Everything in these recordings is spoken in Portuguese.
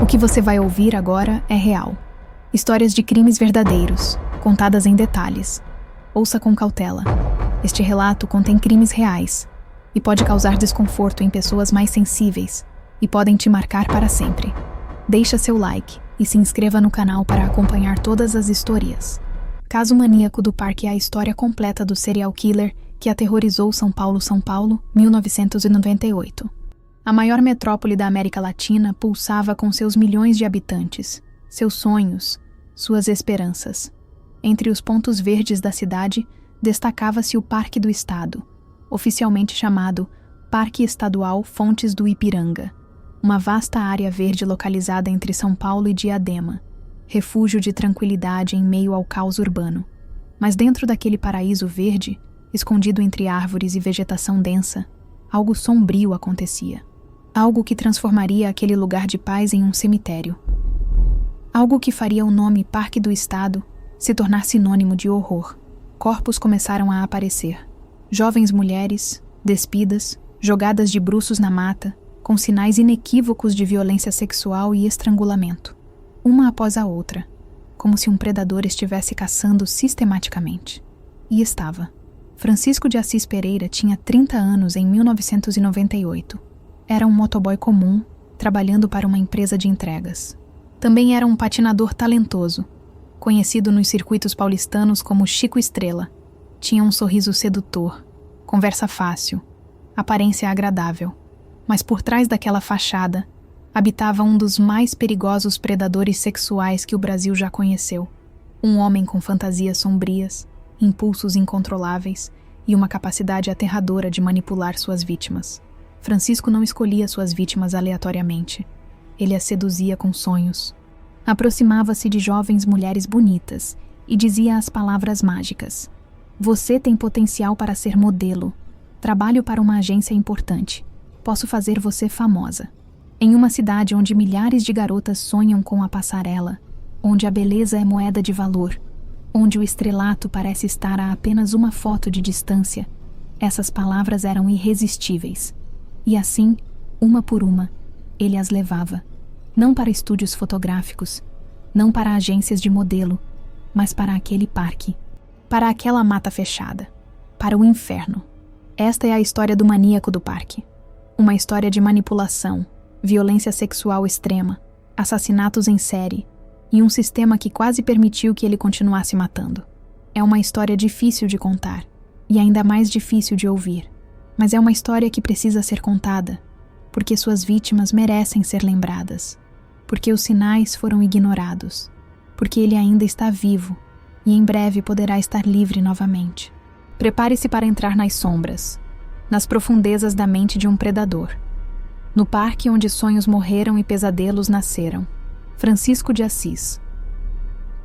O que você vai ouvir agora é real. Histórias de crimes verdadeiros, contadas em detalhes. Ouça com cautela. Este relato contém crimes reais e pode causar desconforto em pessoas mais sensíveis e podem te marcar para sempre. Deixa seu like e se inscreva no canal para acompanhar todas as histórias. Caso Maníaco do Parque é a história completa do serial killer que aterrorizou São Paulo, 1998. A maior metrópole da América Latina pulsava com seus milhões de habitantes, seus sonhos, suas esperanças. Entre os pontos verdes da cidade, destacava-se o Parque do Estado, oficialmente chamado Parque Estadual Fontes do Ipiranga, uma vasta área verde localizada entre São Paulo e Diadema, refúgio de tranquilidade em meio ao caos urbano. Mas dentro daquele paraíso verde, escondido entre árvores e vegetação densa, algo sombrio acontecia. Algo que transformaria aquele lugar de paz em um cemitério. Algo que faria o nome Parque do Estado se tornar sinônimo de horror. Corpos começaram a aparecer. Jovens mulheres, despidas, jogadas de bruços na mata, com sinais inequívocos de violência sexual e estrangulamento. Uma após a outra, como se um predador estivesse caçando sistematicamente. E estava. Francisco de Assis Pereira tinha 30 anos em 1998. Era um motoboy comum, trabalhando para uma empresa de entregas. Também era um patinador talentoso, conhecido nos circuitos paulistanos como Chico Estrela. Tinha um sorriso sedutor, conversa fácil, aparência agradável. Mas por trás daquela fachada, habitava um dos mais perigosos predadores sexuais que o Brasil já conheceu. Um homem com fantasias sombrias, impulsos incontroláveis e uma capacidade aterradora de manipular suas vítimas. Francisco não escolhia suas vítimas aleatoriamente. Ele as seduzia com sonhos. Aproximava-se de jovens mulheres bonitas e dizia as palavras mágicas. Você tem potencial para ser modelo. Trabalho para uma agência importante. Posso fazer você famosa. Em uma cidade onde milhares de garotas sonham com a passarela, onde a beleza é moeda de valor, onde o estrelato parece estar a apenas uma foto de distância, essas palavras eram irresistíveis. E assim, uma por uma, ele as levava. Não para estúdios fotográficos, não para agências de modelo, mas para aquele parque, para aquela mata fechada, para o inferno. Esta é a história do Maníaco do Parque. Uma história de manipulação, violência sexual extrema, assassinatos em série e um sistema que quase permitiu que ele continuasse matando. É uma história difícil de contar e ainda mais difícil de ouvir. Mas é uma história que precisa ser contada, porque suas vítimas merecem ser lembradas, porque os sinais foram ignorados, porque ele ainda está vivo e em breve poderá estar livre novamente. Prepare-se para entrar nas sombras, nas profundezas da mente de um predador, no parque onde sonhos morreram e pesadelos nasceram. Francisco de Assis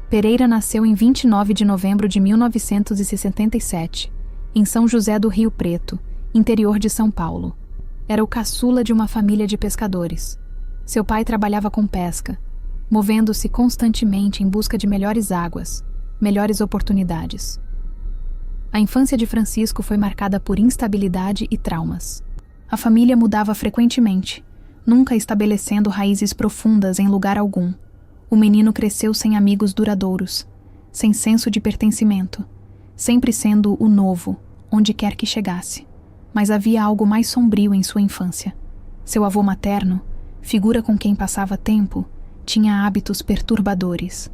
Pereira nasceu em 29 de novembro de 1967, em São José do Rio Preto, interior de São Paulo. Era o caçula de uma família de pescadores. Seu pai trabalhava com pesca, movendo-se constantemente em busca de melhores águas, melhores oportunidades. A infância de Francisco foi marcada por instabilidade e traumas. A família mudava frequentemente, nunca estabelecendo raízes profundas em lugar algum. O menino cresceu sem amigos duradouros, sem senso de pertencimento, sempre sendo o novo, onde quer que chegasse. Mas havia algo mais sombrio em sua infância. Seu avô materno, figura com quem passava tempo, tinha hábitos perturbadores.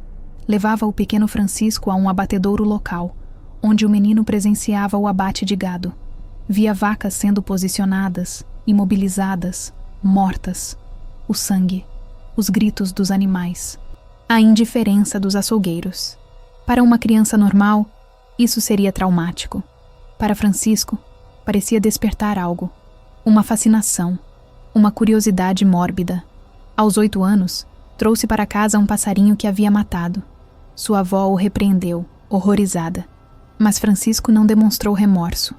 Levava o pequeno Francisco a um abatedouro local, onde o menino presenciava o abate de gado. Via vacas sendo posicionadas, imobilizadas, mortas. O sangue, os gritos dos animais, a indiferença dos açougueiros. Para uma criança normal, isso seria traumático. Para Francisco, parecia despertar algo, uma fascinação, uma curiosidade mórbida. Aos 8 anos, trouxe para casa um passarinho que havia matado. Sua avó o repreendeu, horrorizada. Mas Francisco não demonstrou remorso.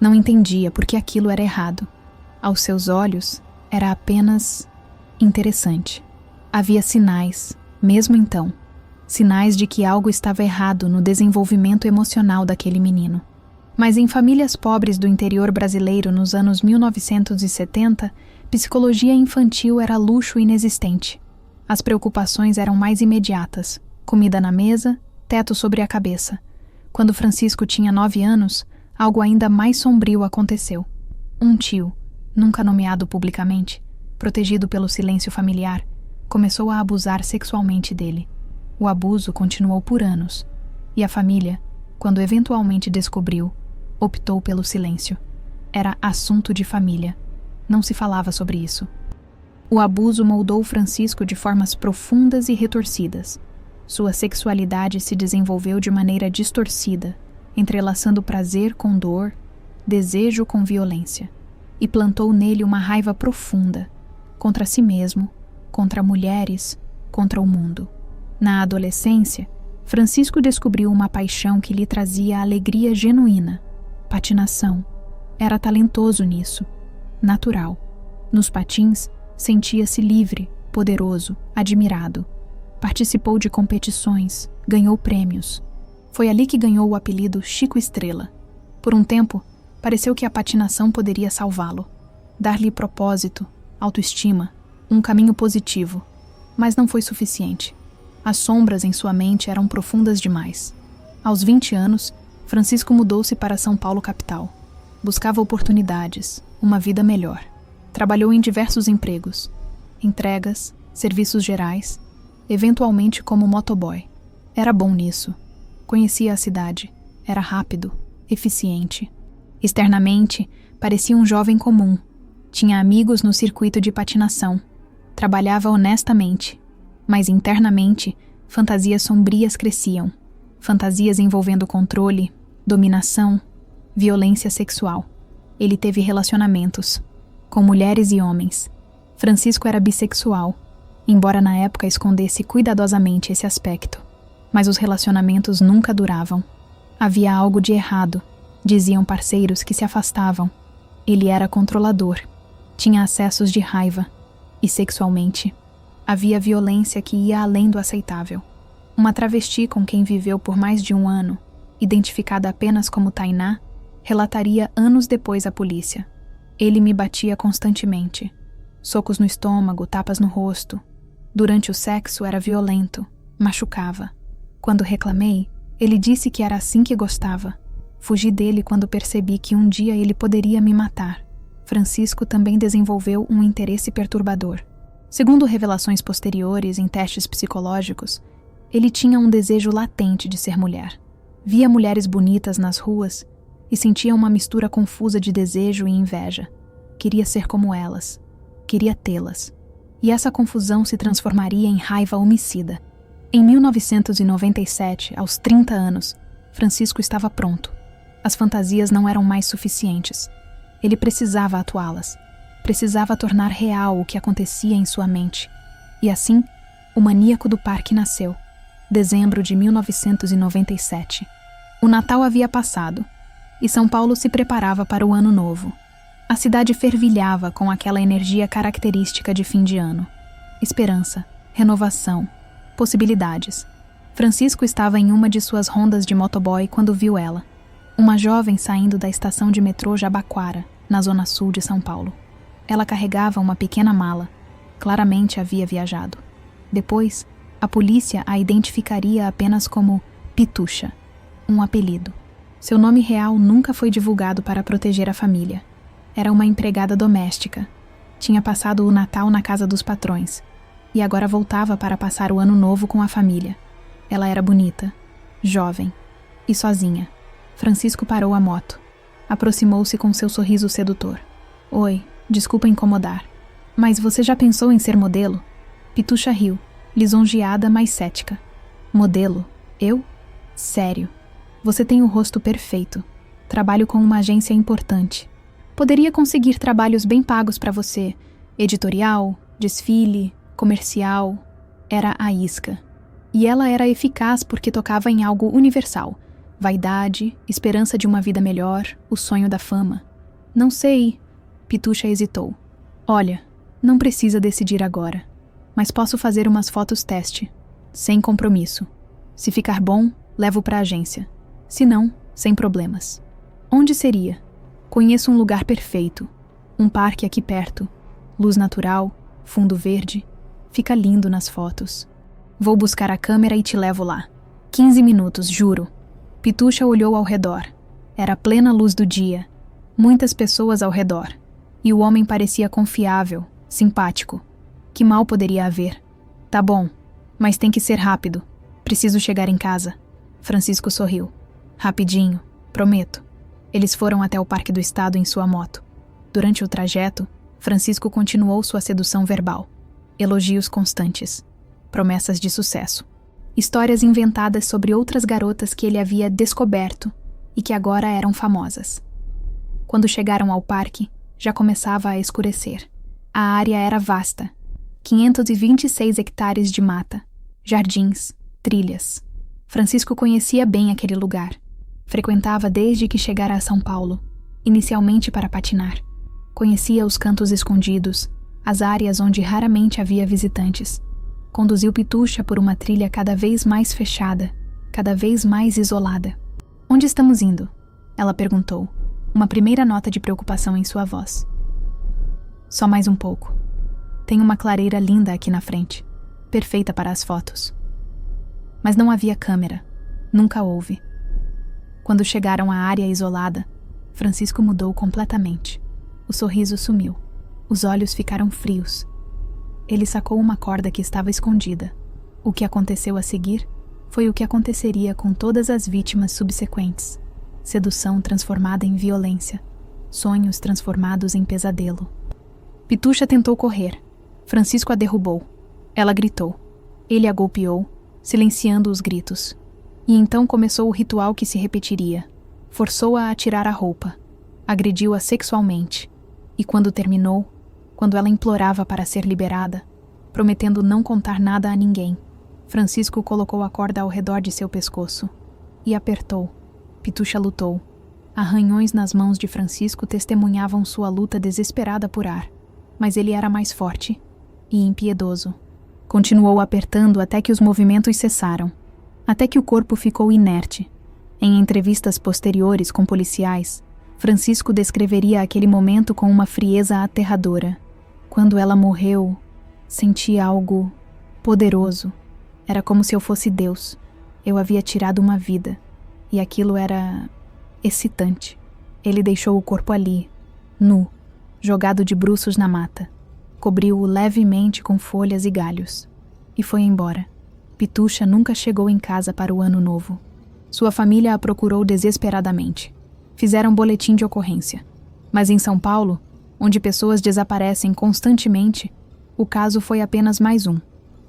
Não entendia por que aquilo era errado. Aos seus olhos, era apenas interessante. Havia sinais, mesmo então, sinais de que algo estava errado no desenvolvimento emocional daquele menino. Mas em famílias pobres do interior brasileiro nos anos 1970, psicologia infantil era luxo inexistente. As preocupações eram mais imediatas: comida na mesa, teto sobre a cabeça. Quando Francisco tinha 9 anos, algo ainda mais sombrio aconteceu. Um tio, nunca nomeado publicamente, protegido pelo silêncio familiar, começou a abusar sexualmente dele. O abuso continuou por anos, e a família, quando eventualmente descobriu, optou pelo silêncio. Era assunto de família. Não se falava sobre isso. O abuso moldou Francisco de formas profundas e retorcidas. Sua sexualidade se desenvolveu de maneira distorcida, entrelaçando prazer com dor, desejo com violência, e plantou nele uma raiva profunda, contra si mesmo, contra mulheres, contra o mundo. Na adolescência, Francisco descobriu uma paixão que lhe trazia alegria genuína: patinação. Era talentoso nisso, natural. Nos patins, sentia-se livre, poderoso, admirado. Participou de competições, ganhou prêmios. Foi ali que ganhou o apelido Chico Estrela. Por um tempo, pareceu que a patinação poderia salvá-lo, dar-lhe propósito, autoestima, um caminho positivo. Mas não foi suficiente. As sombras em sua mente eram profundas demais. Aos 20 anos, Francisco mudou-se para São Paulo capital. Buscava oportunidades, uma vida melhor. Trabalhou em diversos empregos, entregas, serviços gerais, eventualmente como motoboy. Era bom nisso. Conhecia a cidade. Era rápido, eficiente. Externamente, parecia um jovem comum. Tinha amigos no circuito de patinação. Trabalhava honestamente. Mas internamente, fantasias sombrias cresciam. Fantasias envolvendo controle, dominação, violência sexual. Ele teve relacionamentos com mulheres e homens. Francisco era bissexual, embora na época escondesse cuidadosamente esse aspecto. Mas os relacionamentos nunca duravam. Havia algo de errado, diziam parceiros que se afastavam. Ele era controlador, tinha acessos de raiva, e sexualmente havia violência que ia além do aceitável. Uma travesti com quem viveu por mais de 1 ano, identificada apenas como Tainá, relataria anos depois à polícia: ele me batia constantemente. Socos no estômago, tapas no rosto. Durante o sexo era violento, machucava. Quando reclamei, ele disse que era assim que gostava. Fugi dele quando percebi que um dia ele poderia me matar. Francisco também desenvolveu um interesse perturbador. Segundo revelações posteriores em testes psicológicos, ele tinha um desejo latente de ser mulher. Via mulheres bonitas nas ruas e sentia uma mistura confusa de desejo e inveja. Queria ser como elas. Queria tê-las. E essa confusão se transformaria em raiva homicida. Em 1997, aos 30 anos, Francisco estava pronto. As fantasias não eram mais suficientes. Ele precisava atuá-las. Precisava tornar real o que acontecia em sua mente. E assim, o Maníaco do Parque nasceu. Dezembro de 1997. O Natal havia passado, e São Paulo se preparava para o Ano Novo. A cidade fervilhava com aquela energia característica de fim de ano. Esperança, renovação, possibilidades. Francisco estava em uma de suas rondas de motoboy quando viu ela. Uma jovem saindo da estação de metrô Jabaquara, na zona sul de São Paulo. Ela carregava uma pequena mala. Claramente havia viajado. Depois, a polícia a identificaria apenas como Pitucha, um apelido. Seu nome real nunca foi divulgado para proteger a família. Era uma empregada doméstica. Tinha passado o Natal na casa dos patrões e agora voltava para passar o Ano Novo com a família. Ela era bonita, jovem e sozinha. Francisco parou a moto. Aproximou-se com seu sorriso sedutor. Oi, desculpa incomodar, mas você já pensou em ser modelo? Pitucha riu, lisonjeada, mas cética. Modelo? Eu? Sério. Você tem o rosto perfeito. Trabalho com uma agência importante. Poderia conseguir trabalhos bem pagos para você. Editorial, desfile, comercial. Era a isca. E ela era eficaz porque tocava em algo universal. Vaidade, esperança de uma vida melhor, o sonho da fama. Não sei. Pitucha hesitou. Olha, não precisa decidir agora. Mas posso fazer umas fotos teste. Sem compromisso. Se ficar bom, levo para a agência. Se não, sem problemas. Onde seria? Conheço um lugar perfeito. Um parque aqui perto. Luz natural, fundo verde. Fica lindo nas fotos. Vou buscar a câmera e te levo lá. 15 minutos, juro. Pitucha olhou ao redor. Era plena luz do dia. Muitas pessoas ao redor. E o homem parecia confiável, simpático. Que mal poderia haver? Tá bom, mas tem que ser rápido. Preciso chegar em casa. Francisco sorriu. Rapidinho, prometo. Eles foram até o Parque do Estado em sua moto. Durante o trajeto, Francisco continuou sua sedução verbal. Elogios constantes. Promessas de sucesso. Histórias inventadas sobre outras garotas que ele havia descoberto e que agora eram famosas. Quando chegaram ao parque, já começava a escurecer. A área era vasta. 526 hectares de mata, jardins, trilhas. Francisco conhecia bem aquele lugar. Frequentava desde que chegara a São Paulo, inicialmente para patinar. Conhecia os cantos escondidos, as áreas onde raramente havia visitantes. Conduziu Pitucha por uma trilha cada vez mais fechada, cada vez mais isolada. Onde estamos indo? Ela perguntou, uma primeira nota de preocupação em sua voz. Só mais um pouco. Tem uma clareira linda aqui na frente, perfeita para as fotos. Mas não havia câmera, nunca houve. Quando chegaram à área isolada, Francisco mudou completamente. O sorriso sumiu, os olhos ficaram frios. Ele sacou uma corda que estava escondida. O que aconteceu a seguir foi o que aconteceria com todas as vítimas subsequentes. Sedução transformada em violência, sonhos transformados em pesadelo. Pitucha tentou correr. Francisco a derrubou. Ela gritou. Ele a golpeou, silenciando os gritos. E então começou o ritual que se repetiria. Forçou-a a tirar a roupa. Agrediu-a sexualmente. E quando terminou, quando ela implorava para ser liberada, prometendo não contar nada a ninguém, Francisco colocou a corda ao redor de seu pescoço e apertou. Pitucha lutou. Arranhões nas mãos de Francisco testemunhavam sua luta desesperada por ar, mas ele era mais forte e impiedoso. Continuou apertando até que os movimentos cessaram, até que o corpo ficou inerte. Em entrevistas posteriores com policiais, Francisco descreveria aquele momento com uma frieza aterradora. Quando ela morreu, senti algo poderoso. Era como se eu fosse Deus. Eu havia tirado uma vida. E aquilo era excitante. Ele deixou o corpo ali, nu, jogado de bruços na mata. Cobriu-o levemente com folhas e galhos. E foi embora. Pitucha nunca chegou em casa para o ano novo. Sua família a procurou desesperadamente. Fizeram boletim de ocorrência. Mas em São Paulo, onde pessoas desaparecem constantemente, o caso foi apenas mais um.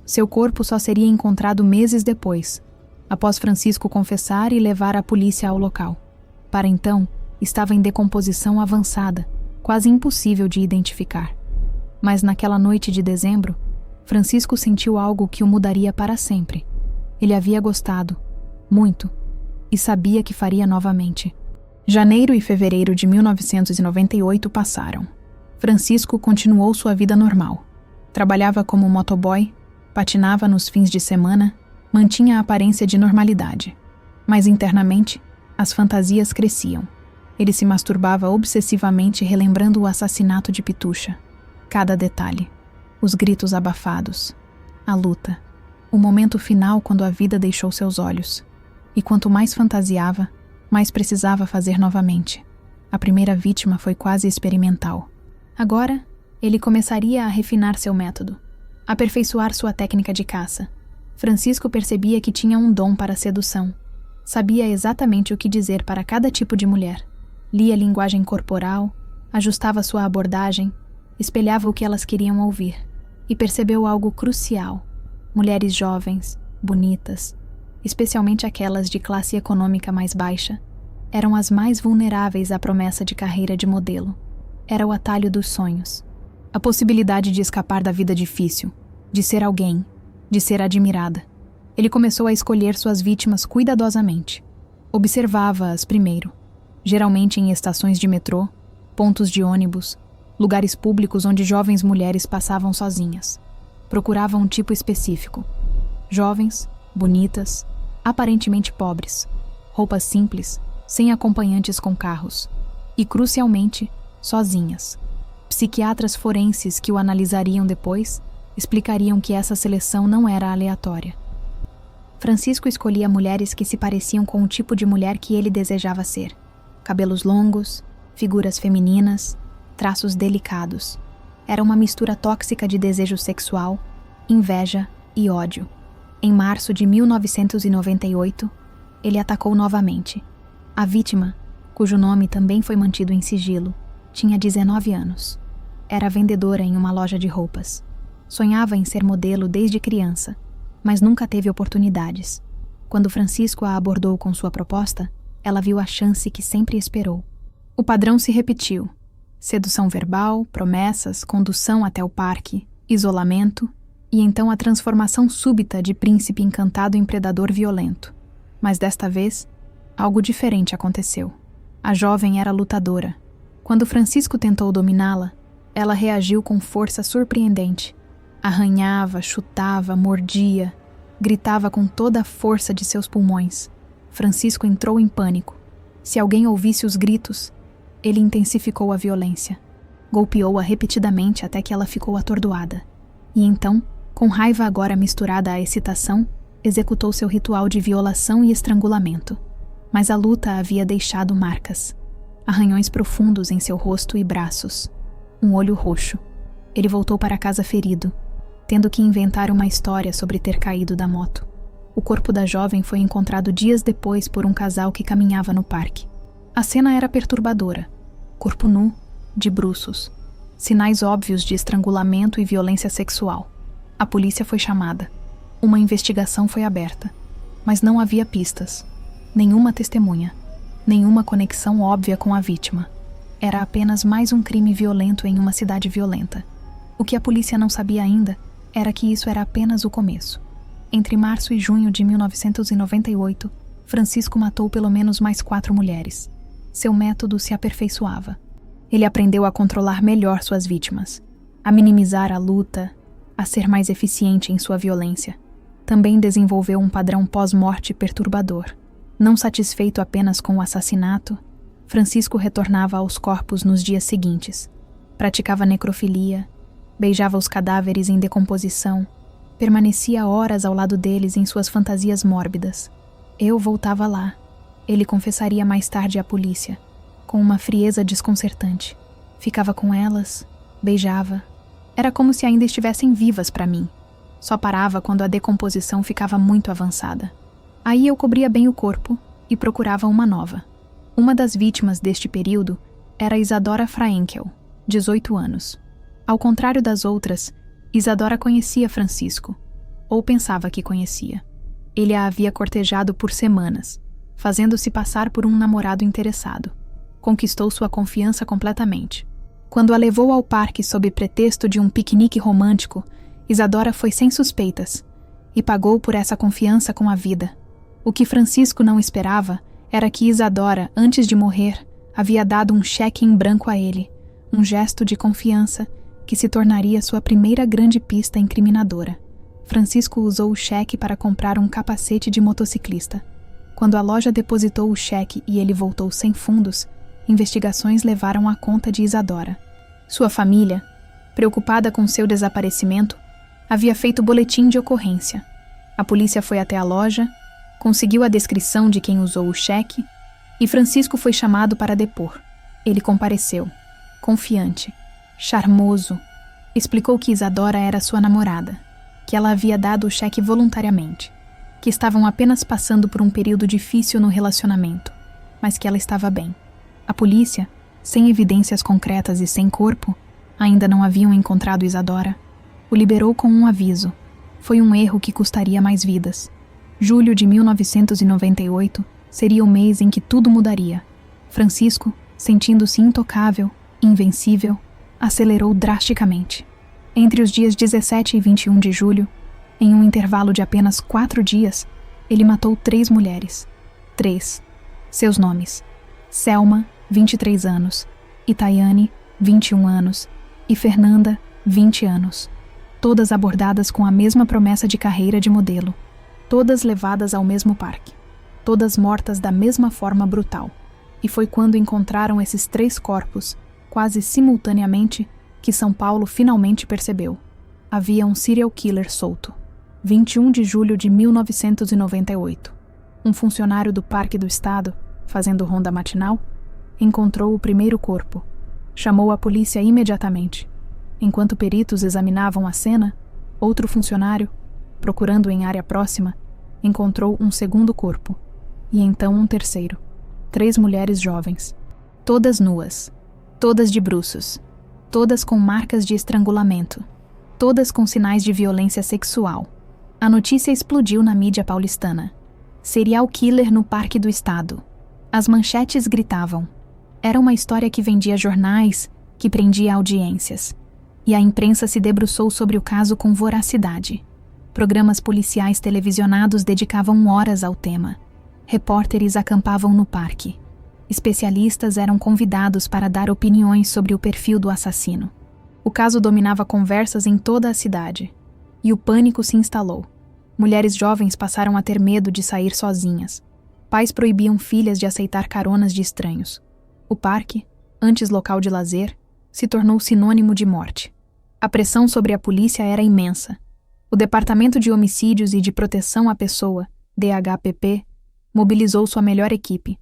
Seu corpo só seria encontrado meses depois, após Francisco confessar e levar a polícia ao local. Para então, estava em decomposição avançada, quase impossível de identificar. Mas naquela noite de dezembro, Francisco sentiu algo que o mudaria para sempre. Ele havia gostado, muito, e sabia que faria novamente. Janeiro e fevereiro de 1998 passaram. Francisco continuou sua vida normal. Trabalhava como motoboy, patinava nos fins de semana, mantinha a aparência de normalidade. Mas internamente, as fantasias cresciam. Ele se masturbava obsessivamente relembrando o assassinato de Pitucha. Cada detalhe. Os gritos abafados. A luta. O momento final quando a vida deixou seus olhos. E quanto mais fantasiava, mais precisava fazer novamente. A primeira vítima foi quase experimental. Agora, ele começaria a refinar seu método, aperfeiçoar sua técnica de caça. Francisco percebia que tinha um dom para a sedução. Sabia exatamente o que dizer para cada tipo de mulher. Lia a linguagem corporal, ajustava sua abordagem, espelhava o que elas queriam ouvir. E percebeu algo crucial. Mulheres jovens, bonitas, especialmente aquelas de classe econômica mais baixa, eram as mais vulneráveis à promessa de carreira de modelo. Era o atalho dos sonhos. A possibilidade de escapar da vida difícil, de ser alguém, de ser admirada. Ele começou a escolher suas vítimas cuidadosamente. Observava-as primeiro, geralmente em estações de metrô, pontos de ônibus, lugares públicos onde jovens mulheres passavam sozinhas. Procurava um tipo específico. Jovens, bonitas, aparentemente pobres, roupas simples, sem acompanhantes com carros, e, crucialmente, sozinhas. Psiquiatras forenses que o analisariam depois explicariam que essa seleção não era aleatória. Francisco escolhia mulheres que se pareciam com o tipo de mulher que ele desejava ser. Cabelos longos, figuras femininas, traços delicados. Era uma mistura tóxica de desejo sexual, inveja e ódio. Em março de 1998, ele atacou novamente. A vítima, cujo nome também foi mantido em sigilo, tinha 19 anos. Era vendedora em uma loja de roupas. Sonhava em ser modelo desde criança, mas nunca teve oportunidades. Quando Francisco a abordou com sua proposta, ela viu a chance que sempre esperou. O padrão se repetiu. Sedução verbal, promessas, condução até o parque, isolamento e então a transformação súbita de príncipe encantado em predador violento. Mas desta vez, algo diferente aconteceu. A jovem era lutadora. Quando Francisco tentou dominá-la, ela reagiu com força surpreendente. Arranhava, chutava, mordia, gritava com toda a força de seus pulmões. Francisco entrou em pânico. Se alguém ouvisse os gritos, ele intensificou a violência. Golpeou-a repetidamente até que ela ficou atordoada. E então, com raiva agora misturada à excitação, executou seu ritual de violação e estrangulamento. Mas a luta havia deixado marcas. Arranhões profundos em seu rosto e braços. Um olho roxo. Ele voltou para casa ferido, tendo que inventar uma história sobre ter caído da moto. O corpo da jovem foi encontrado dias depois por um casal que caminhava no parque. A cena era perturbadora. Corpo nu, de bruços. Sinais óbvios de estrangulamento e violência sexual. A polícia foi chamada. Uma investigação foi aberta. Mas não havia pistas. Nenhuma testemunha. Nenhuma conexão óbvia com a vítima. Era apenas mais um crime violento em uma cidade violenta. O que a polícia não sabia ainda era que isso era apenas o começo. Entre março e junho de 1998, Francisco matou pelo menos mais 4 mulheres. Seu método se aperfeiçoava. Ele aprendeu a controlar melhor suas vítimas, a minimizar a luta, a ser mais eficiente em sua violência. Também desenvolveu um padrão pós-morte perturbador. Não satisfeito apenas com o assassinato, Francisco retornava aos corpos nos dias seguintes. Praticava necrofilia, beijava os cadáveres em decomposição, permanecia horas ao lado deles em suas fantasias mórbidas. Eu voltava lá. Ele confessaria mais tarde à polícia, com uma frieza desconcertante. Ficava com elas, beijava. Era como se ainda estivessem vivas para mim. Só parava quando a decomposição ficava muito avançada. Aí eu cobria bem o corpo e procurava uma nova. Uma das vítimas deste período era Isadora Fraenkel, 18 anos. Ao contrário das outras, Isadora conhecia Francisco, ou pensava que conhecia. Ele a havia cortejado por semanas, fazendo-se passar por um namorado interessado. Conquistou sua confiança completamente. Quando a levou ao parque sob pretexto de um piquenique romântico, Isadora foi sem suspeitas e pagou por essa confiança com a vida. O que Francisco não esperava era que Isadora, antes de morrer, havia dado um cheque em branco a ele, um gesto de confiança que se tornaria sua primeira grande pista incriminadora. Francisco usou o cheque para comprar um capacete de motociclista. Quando a loja depositou o cheque e ele voltou sem fundos, investigações levaram à conta de Isadora. Sua família, preocupada com seu desaparecimento, havia feito boletim de ocorrência. A polícia foi até a loja, conseguiu a descrição de quem usou o cheque e Francisco foi chamado para depor. Ele compareceu, confiante, charmoso, explicou que Isadora era sua namorada, que ela havia dado o cheque voluntariamente, que estavam apenas passando por um período difícil no relacionamento, mas que ela estava bem. A polícia, sem evidências concretas e sem corpo, ainda não haviam encontrado Isadora. O liberou com um aviso. Foi um erro que custaria mais vidas. Julho de 1998 seria o mês em que tudo mudaria. Francisco, sentindo-se intocável, invencível, acelerou drasticamente. Entre os dias 17 e 21 de julho, em um intervalo de apenas 4 dias, ele matou 3 mulheres. 3. Seus nomes: Selma, 23 anos, Itaiane, 21 anos, e Fernanda, 20 anos. Todas abordadas com a mesma promessa de carreira de modelo. Todas levadas ao mesmo parque. Todas mortas da mesma forma brutal. E foi quando encontraram esses 3 corpos, quase simultaneamente, que São Paulo finalmente percebeu. havia um serial killer solto. 21 de julho de 1998. Um funcionário do Parque do Estado, fazendo ronda matinal, encontrou o primeiro corpo. Chamou a polícia imediatamente. Enquanto peritos examinavam a cena, outro funcionário, procurando em área próxima, encontrou um segundo corpo. E então um terceiro. 3 mulheres jovens. Todas nuas. Todas de bruços. Todas com marcas de estrangulamento. Todas com sinais de violência sexual. A notícia explodiu na mídia paulistana. Serial killer no Parque do Estado. As manchetes gritavam. Era uma história que vendia jornais, que prendia audiências. E a imprensa se debruçou sobre o caso com voracidade. Programas policiais televisionados dedicavam horas ao tema. Repórteres acampavam no parque. Especialistas eram convidados para dar opiniões sobre o perfil do assassino. O caso dominava conversas em toda a cidade. E o pânico se instalou. Mulheres jovens passaram a ter medo de sair sozinhas. Pais proibiam filhas de aceitar caronas de estranhos. O parque, antes local de lazer, se tornou sinônimo de morte. A pressão sobre a polícia era imensa. O Departamento de Homicídios e de Proteção à Pessoa, DHPP, mobilizou sua melhor equipe.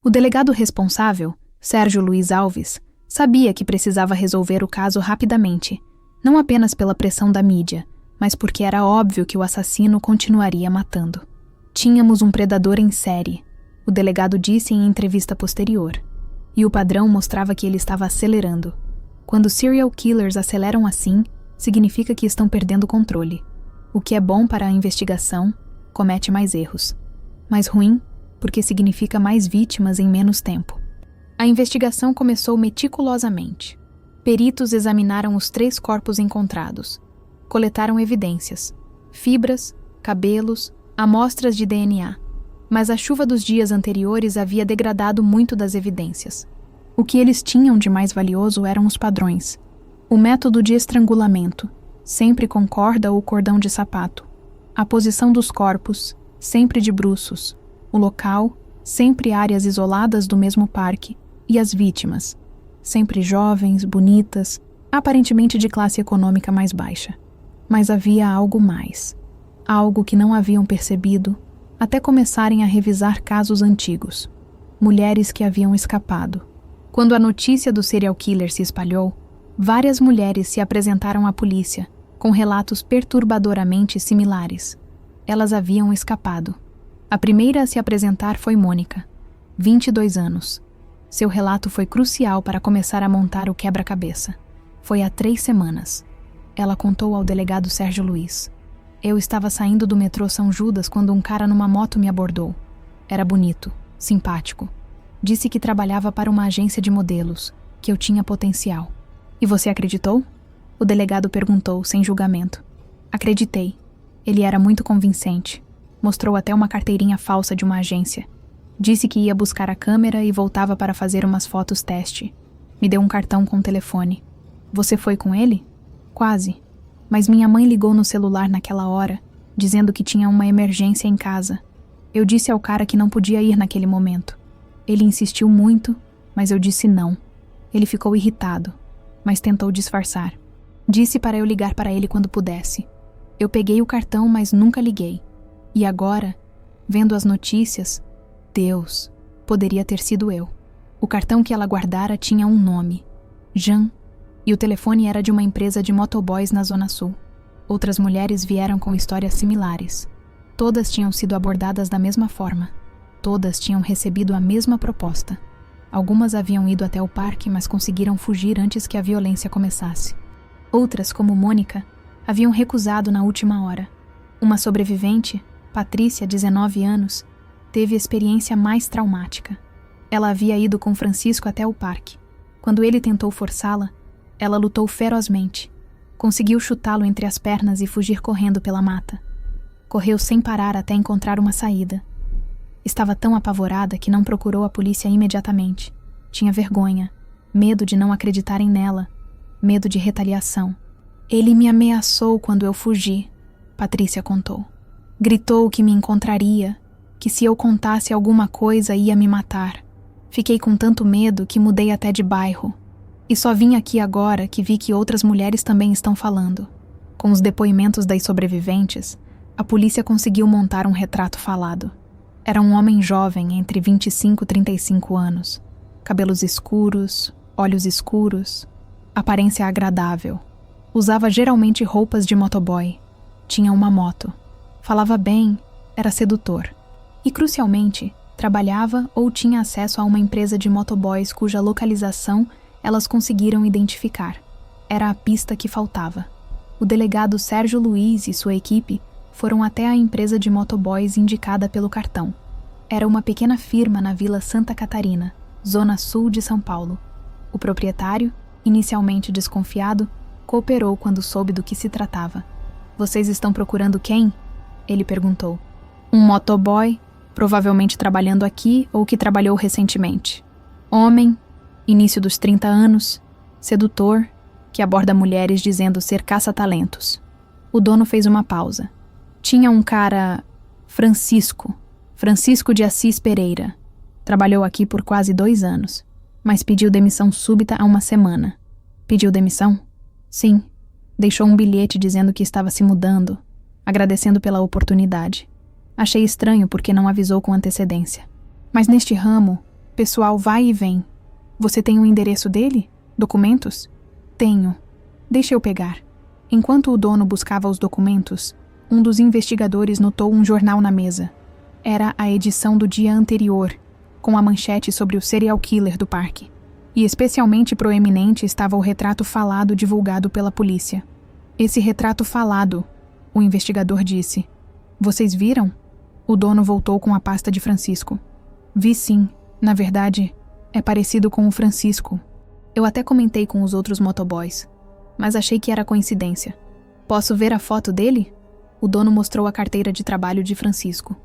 O delegado responsável, Sérgio Luiz Alves, sabia que precisava resolver o caso rapidamente, não apenas pela pressão da mídia, mas porque era óbvio que o assassino continuaria matando. Tínhamos um predador em série, o delegado disse em entrevista posterior, e o padrão mostrava que ele estava acelerando. Quando serial killers aceleram assim, significa que estão perdendo o controle. O que é bom para a investigação, comete mais erros. Mas ruim, porque significa mais vítimas em menos tempo. A investigação começou meticulosamente. Peritos examinaram os 3 corpos encontrados. Coletaram evidências, fibras, cabelos, amostras de DNA. Mas a chuva dos dias anteriores havia degradado muito das evidências. O que eles tinham de mais valioso eram os padrões. O método de estrangulamento, sempre com corda ou cordão de sapato. A posição dos corpos, sempre de bruços. O local, sempre áreas isoladas do mesmo parque. E as vítimas, sempre jovens, bonitas, aparentemente de classe econômica mais baixa. Mas havia algo mais. Algo que não haviam percebido até começarem a revisar casos antigos. Mulheres que haviam escapado. Quando a notícia do serial killer se espalhou, várias mulheres se apresentaram à polícia, com relatos perturbadoramente similares. Elas haviam escapado. A primeira a se apresentar foi Mônica, 22 anos. Seu relato foi crucial para começar a montar o quebra-cabeça. Foi há 3 semanas. Ela contou ao delegado Sérgio Luiz. Eu estava saindo do metrô São Judas quando um cara numa moto me abordou. Era bonito, simpático. Disse que trabalhava para uma agência de modelos, que eu tinha potencial. E você acreditou? O delegado perguntou, sem julgamento. Acreditei. Ele era muito convincente. Mostrou até uma carteirinha falsa de uma agência. Disse que ia buscar a câmera e voltava para fazer umas fotos teste. Me deu um cartão com o telefone. Você foi com ele? Quase. Mas minha mãe ligou no celular naquela hora, dizendo que tinha uma emergência em casa. Eu disse ao cara que não podia ir naquele momento. Ele insistiu muito, mas eu disse não. Ele ficou irritado, mas tentou disfarçar. Disse para eu ligar para ele quando pudesse. Eu peguei o cartão, mas nunca liguei. E agora, vendo as notícias, Deus, poderia ter sido eu. O cartão que ela guardara tinha um nome, Jean, e o telefone era de uma empresa de motoboys na Zona Sul. Outras mulheres vieram com histórias similares. Todas tinham sido abordadas da mesma forma. Todas tinham recebido a mesma proposta. Algumas haviam ido até o parque, mas conseguiram fugir antes que a violência começasse. Outras, como Mônica, haviam recusado na última hora. Uma sobrevivente, Patrícia, 19 anos, teve a experiência mais traumática. Ela havia ido com Francisco até o parque. Quando ele tentou forçá-la, ela lutou ferozmente. Conseguiu chutá-lo entre as pernas e fugir correndo pela mata. Correu sem parar até encontrar uma saída. Estava tão apavorada que não procurou a polícia imediatamente. Tinha vergonha, medo de não acreditarem nela, medo de retaliação. Ele me ameaçou quando eu fugi, Patrícia contou. Gritou que me encontraria, que se eu contasse alguma coisa ia me matar. Fiquei com tanto medo que mudei até de bairro. E só vim aqui agora que vi que outras mulheres também estão falando. Com os depoimentos das sobreviventes, a polícia conseguiu montar um retrato falado. Era um homem jovem entre 25 e 35 anos, cabelos escuros, olhos escuros, aparência agradável. Usava geralmente roupas de motoboy, tinha uma moto, falava bem, era sedutor. E, crucialmente, trabalhava ou tinha acesso a uma empresa de motoboys cuja localização elas conseguiram identificar. Era a pista que faltava. O delegado Sérgio Luiz e sua equipe foram até a empresa de motoboys indicada pelo cartão. Era uma pequena firma na Vila Santa Catarina, zona sul de São Paulo. O proprietário, inicialmente desconfiado, cooperou quando soube do que se tratava. "Vocês estão procurando quem?" ele perguntou. "Um motoboy, provavelmente trabalhando aqui ou que trabalhou recentemente. Homem, início dos 30 anos, sedutor, que aborda mulheres dizendo ser caça-talentos." O dono fez uma pausa. "Tinha um cara... Francisco de Assis Pereira. Trabalhou aqui por quase 2 anos, mas pediu demissão súbita há uma semana." "Pediu demissão?" "Sim. Deixou um bilhete dizendo que estava se mudando, agradecendo pela oportunidade. Achei estranho porque não avisou com antecedência. Mas neste ramo, pessoal vai e vem. Você tem o endereço dele? Documentos?" "Tenho. Deixa eu pegar." Enquanto o dono buscava os documentos, um dos investigadores notou um jornal na mesa. Era a edição do dia anterior, com a manchete sobre o serial killer do parque. E especialmente proeminente estava o retrato falado divulgado pela polícia. "Esse retrato falado", o investigador disse. "Vocês viram?" O dono voltou com a pasta de Francisco. "Vi sim. Na verdade, é parecido com o Francisco. Eu até comentei com os outros motoboys, mas achei que era coincidência. Posso ver a foto dele?" O dono mostrou a carteira de trabalho de Francisco.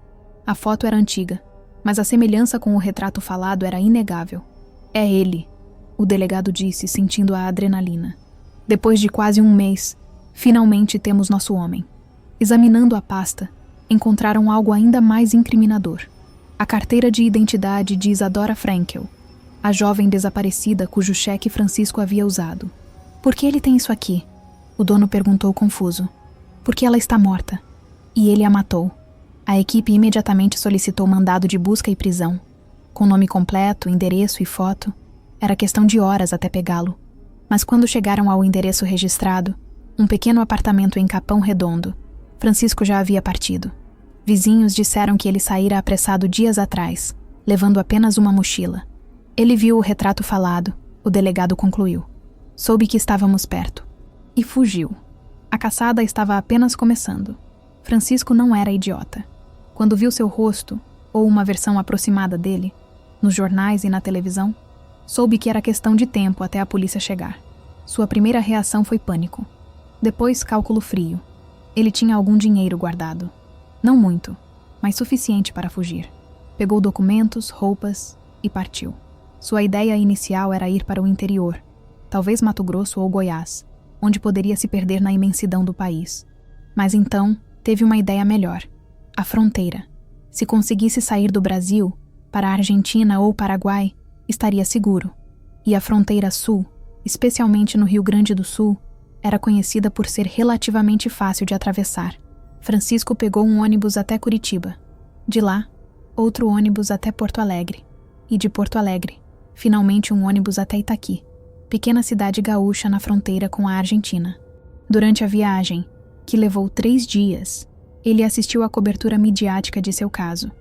A foto era antiga, mas a semelhança com o retrato falado era inegável. "É ele", o delegado disse, sentindo a adrenalina. "Depois de quase 1 mês, finalmente temos nosso homem." Examinando a pasta, encontraram algo ainda mais incriminador. A carteira de identidade de Isadora Frankel, a jovem desaparecida cujo cheque Francisco havia usado. "Por que ele tem isso aqui?" o dono perguntou confuso. "Porque ela está morta. E ele a matou." A equipe imediatamente solicitou mandado de busca e prisão. Com nome completo, endereço e foto, era questão de horas até pegá-lo. Mas quando chegaram ao endereço registrado, um pequeno apartamento em Capão Redondo, Francisco já havia partido. Vizinhos disseram que ele saíra apressado dias atrás, levando apenas uma mochila. Ele viu o retrato falado, o delegado concluiu. Soube que estávamos perto. E fugiu. A caçada estava apenas começando. Francisco não era idiota. Quando viu seu rosto, ou uma versão aproximada dele, nos jornais e na televisão, soube que era questão de tempo até a polícia chegar. Sua primeira reação foi pânico. Depois, cálculo frio. Ele tinha algum dinheiro guardado. Não muito, mas suficiente para fugir. Pegou documentos, roupas e partiu. Sua ideia inicial era ir para o interior, talvez Mato Grosso ou Goiás, onde poderia se perder na imensidão do país. Mas então, teve uma ideia melhor. A fronteira. Se conseguisse sair do Brasil, para a Argentina ou Paraguai, estaria seguro. E a fronteira sul, especialmente no Rio Grande do Sul, era conhecida por ser relativamente fácil de atravessar. Francisco pegou um ônibus até Curitiba. De lá, outro ônibus até Porto Alegre. E de Porto Alegre, finalmente um ônibus até Itaqui, pequena cidade gaúcha na fronteira com a Argentina. Durante a viagem, que levou 3 dias, ele assistiu à cobertura midiática de seu caso.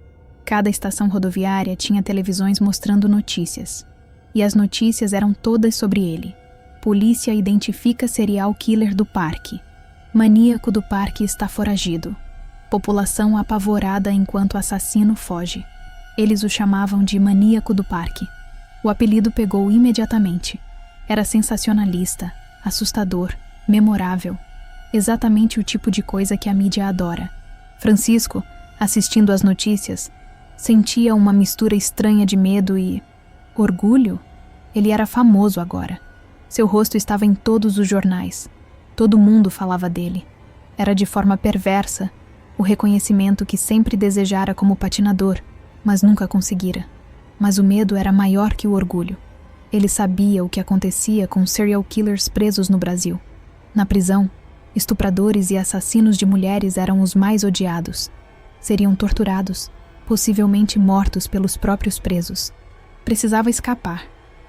Cada estação rodoviária tinha televisões mostrando notícias. E as notícias eram todas sobre ele. Polícia identifica serial killer do parque. Maníaco do parque está foragido. População apavorada enquanto assassino foge. Eles o chamavam de maníaco do parque. O apelido pegou imediatamente. Era sensacionalista, assustador, memorável. Exatamente o tipo de coisa que a mídia adora. Francisco, assistindo às notícias, sentia uma mistura estranha de medo e... orgulho? Ele era famoso agora. Seu rosto estava em todos os jornais. Todo mundo falava dele. Era de forma perversa o reconhecimento que sempre desejara como patinador, mas nunca conseguira. Mas o medo era maior que o orgulho. Ele sabia o que acontecia com serial killers presos no Brasil. Na prisão, Estupradores e assassinos de mulheres eram os mais odiados. Seriam torturados, possivelmente mortos pelos próprios presos. Precisava escapar.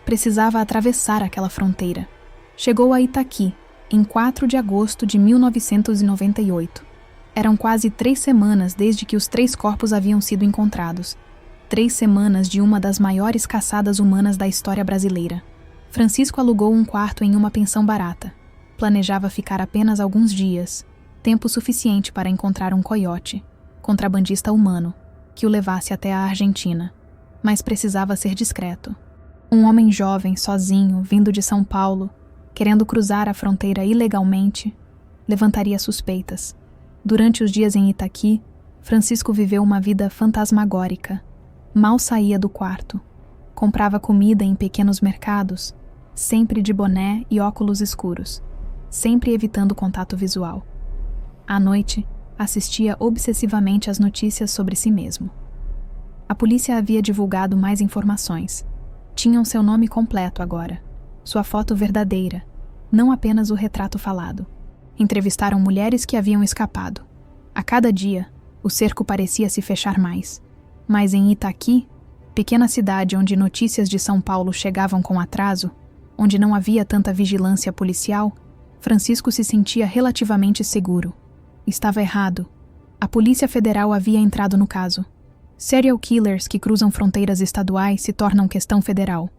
Precisava atravessar aquela fronteira. Chegou a Itaqui, em 4 de agosto de 1998. Eram quase 3 semanas desde que os 3 corpos haviam sido encontrados. 3 semanas de uma das maiores caçadas humanas da história brasileira. Francisco alugou um quarto em uma pensão barata. Planejava ficar apenas alguns dias, tempo suficiente para encontrar um coiote, contrabandista humano, que o levasse até a Argentina. Mas precisava ser discreto. Um homem jovem, sozinho, vindo de São Paulo, querendo cruzar a fronteira ilegalmente, levantaria suspeitas. Durante os dias em Itaqui, Francisco viveu uma vida fantasmagórica. Mal saía do quarto. Comprava comida em pequenos mercados, sempre de boné e óculos escuros, sempre evitando contato visual. À noite, assistia obsessivamente às notícias sobre si mesmo. A polícia havia divulgado mais informações. Tinham seu nome completo agora, sua foto verdadeira, não apenas o retrato falado. Entrevistaram mulheres que haviam escapado. A cada dia, o cerco parecia se fechar mais. Mas em Itaqui, pequena cidade onde notícias de São Paulo chegavam com atraso, onde não havia tanta vigilância policial, Francisco se sentia relativamente seguro. Estava errado. A Polícia Federal havia entrado no caso. Serial killers que cruzam fronteiras estaduais se tornam questão federal.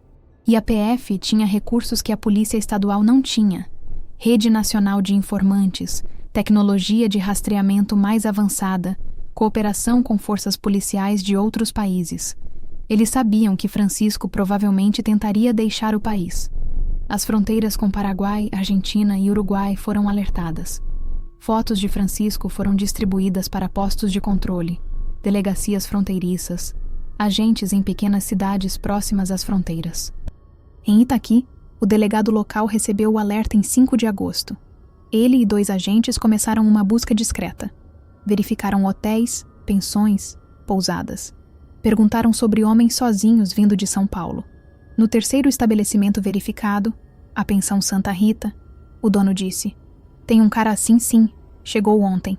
E a PF tinha recursos que a Polícia Estadual não tinha. Rede Nacional de Informantes, tecnologia de rastreamento mais avançada, cooperação com forças policiais de outros países. Eles sabiam que Francisco provavelmente tentaria deixar o país. As fronteiras com Paraguai, Argentina e Uruguai foram alertadas. Fotos de Francisco foram distribuídas para postos de controle, delegacias fronteiriças, agentes em pequenas cidades próximas às fronteiras. Em Itaqui, o delegado local recebeu o alerta em 5 de agosto. Ele e 2 agentes começaram uma busca discreta. Verificaram hotéis, pensões, pousadas. Perguntaram sobre homens sozinhos vindo de São Paulo. No terceiro estabelecimento verificado, a pensão Santa Rita, o dono disse: "Tem um cara assim sim, chegou ontem.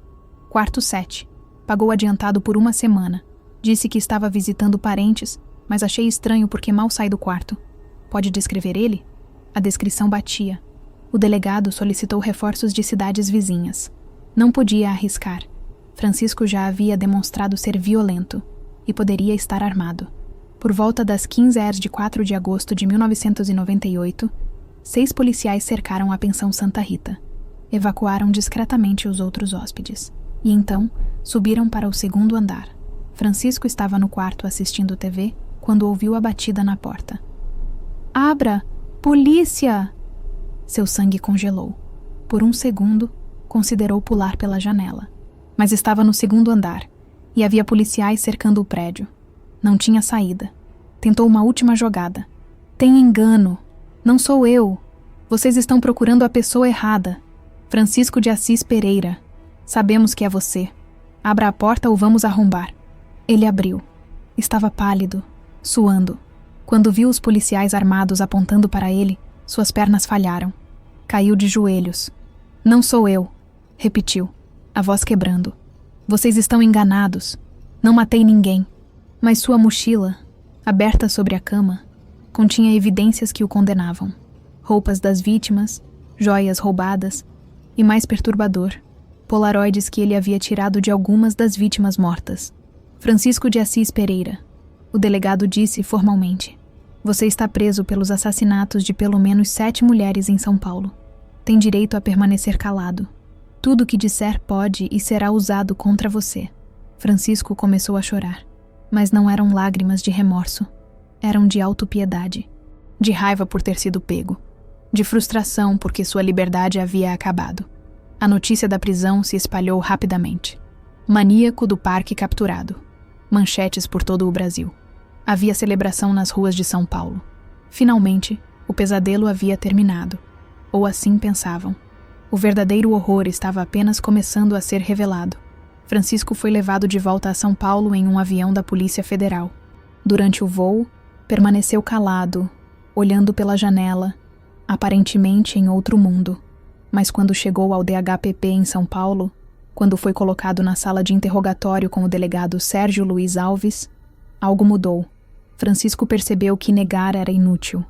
Quarto 7. Pagou adiantado por 1 semana. Disse que estava visitando parentes, mas achei estranho porque mal sai do quarto. Pode descrever ele?" A descrição batia. O delegado solicitou reforços de cidades vizinhas. Não podia arriscar. Francisco já havia demonstrado ser violento e poderia estar armado. Por volta das 15h de 4 de agosto de 1998, 6 policiais cercaram a pensão Santa Rita. Evacuaram discretamente os outros hóspedes. E então, subiram para o 2º andar. Francisco estava no quarto assistindo TV quando ouviu a batida na porta. "Abra! Polícia!" Seu sangue congelou. Por um segundo, considerou pular pela janela. Mas estava no 2º andar, e havia policiais cercando o prédio. Não tinha saída. Tentou uma última jogada. "Tem engano. Não sou eu. Vocês estão procurando a pessoa errada. Francisco de Assis Pereira. Sabemos que é você. Abra a porta ou vamos arrombar." Ele abriu. Estava pálido, suando. Quando viu os policiais armados apontando para ele, suas pernas falharam. Caiu de joelhos. "Não sou eu", repetiu, a voz quebrando. "Vocês estão enganados. Não matei ninguém." Mas sua mochila, aberta sobre a cama, continha evidências que o condenavam. Roupas das vítimas, joias roubadas e, mais perturbador, polaroides que ele havia tirado de algumas das vítimas mortas. "Francisco de Assis Pereira", o delegado disse formalmente. "Você está preso pelos assassinatos de pelo menos 7 mulheres em São Paulo. Tem direito a permanecer calado. Tudo o que disser pode e será usado contra você." Francisco começou a chorar, mas não eram lágrimas de remorso. Eram de autopiedade, de raiva por ter sido pego, de frustração porque sua liberdade havia acabado. A notícia da prisão se espalhou rapidamente. "Maníaco do parque capturado." Manchetes por todo o Brasil. Havia celebração nas ruas de São Paulo. Finalmente, o pesadelo havia terminado. Ou assim pensavam. O verdadeiro horror estava apenas começando a ser revelado. Francisco foi levado de volta a São Paulo em um avião da Polícia Federal. Durante o voo, permaneceu calado, olhando pela janela, aparentemente em outro mundo. Mas quando chegou ao DHPP em São Paulo, quando foi colocado na sala de interrogatório com o delegado Sérgio Luiz Alves, algo mudou. Francisco percebeu que negar era inútil.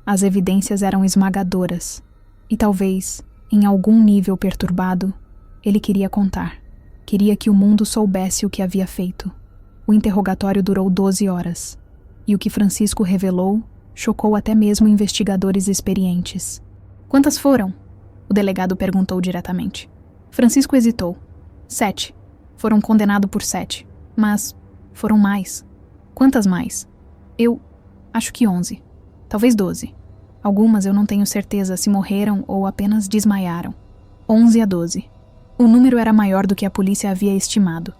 As evidências eram esmagadoras. E talvez, em algum nível perturbado, ele queria contar. Queria que o mundo soubesse o que havia feito. O interrogatório durou 12 horas. E o que Francisco revelou chocou até mesmo investigadores experientes. Quantas foram? O delegado perguntou diretamente. Francisco hesitou. 7. Foram condenados por 7. Mas foram mais. Quantas mais? Eu acho que 11. Talvez 12. Algumas eu não tenho certeza se morreram ou apenas desmaiaram. 11 a 12. O número era maior do que a polícia havia estimado.